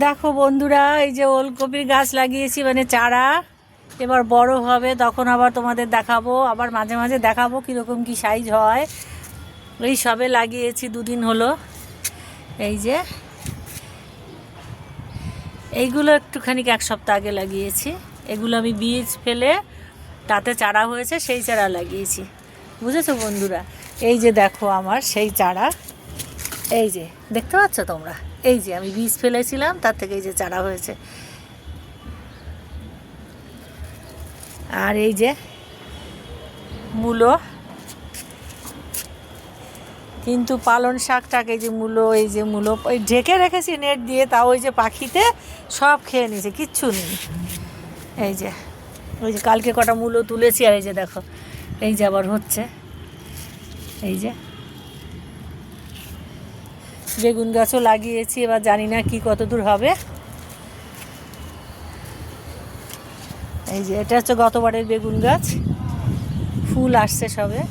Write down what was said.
দেখো বন্ধুরা, এই যে ওলকপির গাছ লাগিয়েছি, মানে চারা এবার বড় হবে, তখন আবার তোমাদের দেখাবো, আবার মাঝে মাঝে দেখাবো কীরকম কী সাইজ হয়। এই সবে লাগিয়েছি, দুদিন হলো। এই যে এইগুলো একটুখানি এক সপ্তাহ আগে লাগিয়েছি। এগুলো আমি বীজ ফেলে তাতে চারা হয়েছে, সেই চারা লাগিয়েছি, বুঝেছো বন্ধুরা? এই যে দেখো আমার সেই চারা, এই যে দেখতে পাচ্ছ তোমরা, এই যে আমি বীজ ফেলেছিলাম, তার থেকে এই যে চারা হয়েছে। আর এই যে মূলো, কিন্তু পালং শাকটাকে, এই যে মূলো, এই যে মূলো ওই ঢেকে রেখেছি নেট দিয়ে, তাও ওই যে পাখিতে সব খেয়ে নিয়েছে, কিচ্ছু নেই। এই যে ওই যে কালকে কটা মূলো তুলেছি, আর এই যে দেখো এই যে আবার হচ্ছে। এই যে বেগুন গাছও লাগিয়েছি, এবার জানি না কি কত দূর হবে। এই যে এটা হচ্ছে গতবারের বেগুন গাছ, ফুল আসছে সবে।